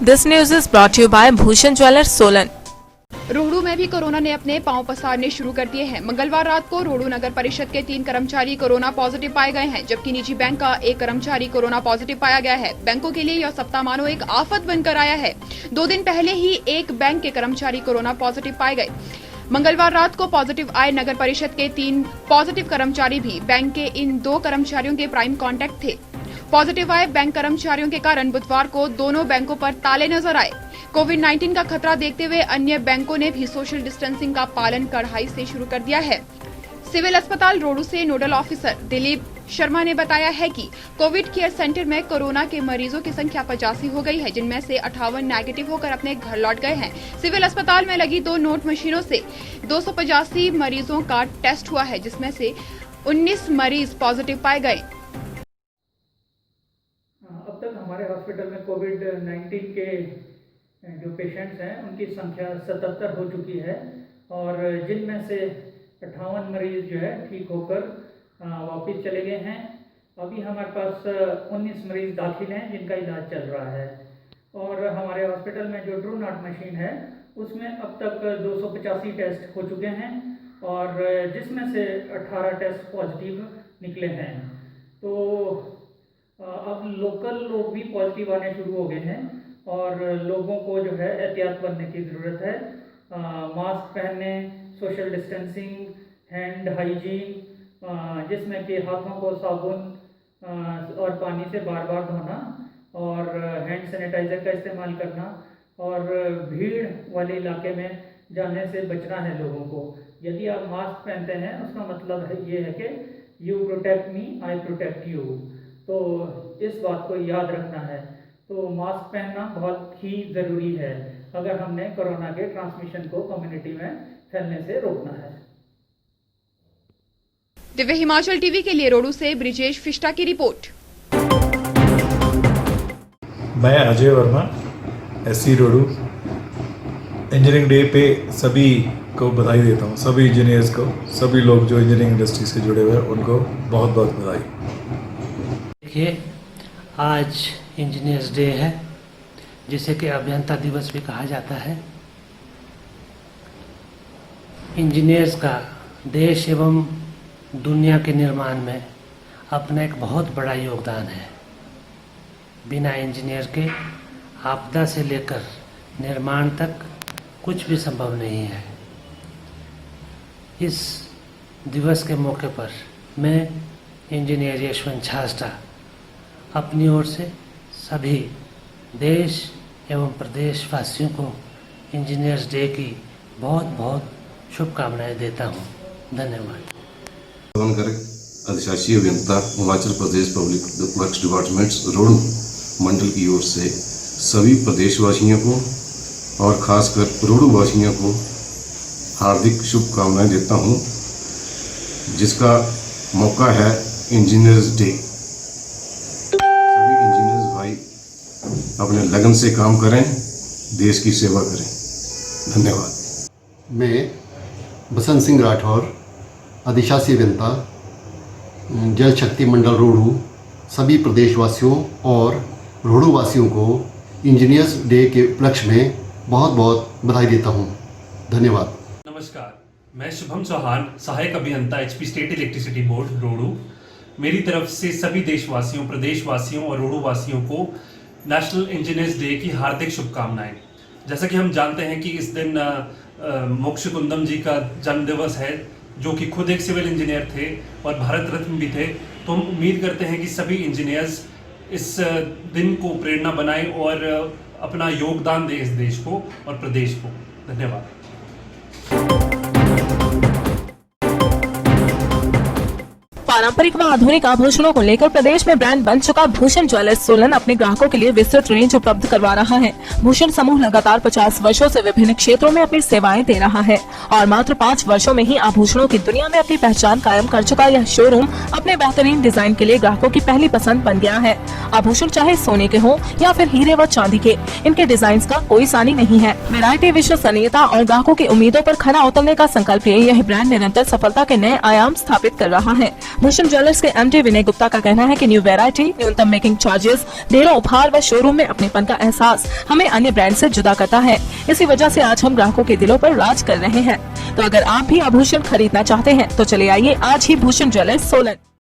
This news is brought to you by Bhushan Jewellers, Solan. Rohru में भी corona ने अपने पांव पसारने शुरू कर दिए हैं। मंगलवार रात को रोहड़ू नगर परिषद के 3 कर्मचारी कोरोना पॉजिटिव पाए गए हैं, जबकि निजी बैंक का 1 कर्मचारी कोरोना पॉजिटिव पाया गया है। बैंकों के लिए यह सप्ताह मानो एक आफत बनकर आया है। 2 दिन पहले ही एक बैंक के कर्मचारी कोरोना पॉजिटिव पाए गए। मंगलवार रात को पॉजिटिव आए नगर परिषद के 3 पॉजिटिव कर्मचारी भी बैंक के इन 2 कर्मचारियों के प्राइम कांटेक्ट थे। पॉजिटिव आए बैंक कर्मचारियों के कारण बुधवार को दोनों बैंकों पर ताले नजर आए। कोविड-19 का खतरा देखते हुए अन्य बैंकों ने भी सोशल डिस्टेंसिंग का पालन कड़ाई से शुरू कर दिया है। सिविल अस्पताल रोहड़ू से नोडल ऑफिसर दिलीप शर्मा ने बताया है कि कोविड केयर सेंटर में कोरोना के मरीजों की संख्या 85 हो गई है, जिनमें से 58 नेगेटिव होकर अपने घर लौट गए हैं। सिविल अस्पताल में लगी 2 नोट मशीनों से 285 मरीजों का टेस्ट हुआ है, जिसमें से 19 मरीज पॉजिटिव पाए गए। अब तक हमारे हॉस्पिटल में कोविड-19 के जो पेशेंट्स हैं उनकी संख्या 77 हो चुकी है और जिनमें से 58 मरीज जो है ठीक होकर वापस चले गए हैं। अभी हमारे पास 19 मरीज दाखिल हैं जिनका इलाज चल रहा है और हमारे हॉस्पिटल में जो ट्रू नॉट मशीन है उसमें अब तक 285 टेस्ट हो चुके हैं और जिसमें से 18 टेस्ट पॉजिटिव निकले हैं। तो अब लोकल लोग भी पॉजिटिव आने शुरू हो गए हैं और लोगों को जो है एहतियात बरतने की ज़रूरत है। मास्क पहनने, सोशल डिस्टेंसिंग, हैंड हाइजीन, जिसमें कि हाथों को साबुन और पानी से बार बार धोना और हैंड सैनिटाइज़र का इस्तेमाल करना और भीड़ वाले इलाके में जाने से बचना है लोगों को। यदि आप मास्क पहनते हैं उसका मतलब है ये है कि you protect me, I protect you. तो इस बात को याद रखना है। तो मास्क पहनना बहुत ही ज़रूरी है अगर हमने कोरोना के ट्रांसमिशन को कम्युनिटी में फैलने से रोकना है। दिव्य हिमाचल टीवी के लिए रोहड़ू से ब्रिजेश फिस्टा की रिपोर्ट। मैं Ajay Verma, SC Rohru. Engineering day पे सभी को बधाई देता हूँ, सभी इंजीनियर्स को, सभी लोग जो इंजीनियरिंग इंडस्ट्री से जुड़े हुए हैं उनको बहुत बहुत बधाई। देखिए, आज इंजीनियर्स डे है, जिसे कि अभियंता दिवस भी कहा जाता है। इंजीनियर्स का देश एवं दुनिया के निर्माण में अपना एक बहुत बड़ा योगदान है। बिना इंजीनियर के आपदा से लेकर निर्माण तक कुछ भी संभव नहीं है। इस दिवस के मौके पर मैं इंजीनियर यशवंत छास्टा अपनी ओर से सभी देश एवं प्रदेश वासियों को इंजीनियर्स डे की बहुत बहुत शुभकामनाएं देता हूं। धन्यवाद। अधिशासी अभियंता Himachal Pradesh public works departments Rohru मंडल की ओर से सभी प्रदेशवासियों को और खासकर रोहड़ू वासियों को हार्दिक शुभकामनाएं देता हूं, जिसका मौका है इंजीनियर्स डे। अपने लगन से काम करें, देश की सेवा करें। धन्यवाद। मैं बसंत सिंह राठौर, अधिशासी अभियंता जल शक्ति मंडल रोहड़ू, सभी प्रदेशवासियों और रोहड़ू वासियों को इंजीनियर्स डे के उपलक्ष्य में बहुत बहुत बधाई देता हूं। धन्यवाद। नमस्कार, मैं शुभम चौहान, सहायक अभियंता HP state electricity board Rohru. मेरी तरफ से सभी देशवासियों, प्रदेशवासियों और रोहड़ू वासियों को नेशनल इंजीनियर्स डे की हार्दिक शुभकामनाएं। जैसा कि हम जानते हैं कि इस दिन मोक्षगुंडम जी का जन्मदिवस है, जो कि खुद एक सिविल इंजीनियर थे और भारत रत्न भी थे। तो हम उम्मीद करते हैं कि सभी इंजीनियर्स इस दिन को प्रेरणा बनाएं और अपना योगदान दें इस देश को और प्रदेश को। धन्यवाद। पारंपरिक व आधुनिक आभूषणों को लेकर प्रदेश में ब्रांड बन चुका भूषण ज्वेलर्स सोलन अपने ग्राहकों के लिए विस्तृत रेंज उपलब्ध करवा रहा है। भूषण समूह लगातार 50 वर्षों से विभिन्न क्षेत्रों में अपनी सेवाएं दे रहा है और मात्र 5 वर्षों में ही आभूषणों की दुनिया में अपनी पहचान कायम कर चुका यह शोरूम अपने बेहतरीन डिजाइन के लिए ग्राहकों की पहली पसंद बन गया है। आभूषण चाहे सोने के हो या फिर हीरे व चांदी के, इनके डिजाइन का कोई सानी नहीं है। वैरायटी, विश्वसनीयता और ग्राहकों की उम्मीदों पर खरा उतरने का संकल्प लिए यह ब्रांड निरंतर सफलता के नए आयाम स्थापित कर रहा है। भूषण ज्वेलर्स के एमडी विनय गुप्ता का कहना है कि न्यू वैरायटी, न्यूनतम मेकिंग चार्जेस, ढेरों उपहार व शोरूम में अपनेपन का एहसास हमें अन्य ब्रांड से जुदा करता है। इसी वजह से आज हम ग्राहकों के दिलों पर राज कर रहे हैं। तो अगर आप भी आभूषण खरीदना चाहते हैं तो चले आइए आज ही भूषण ज्वेलर्स सोलन।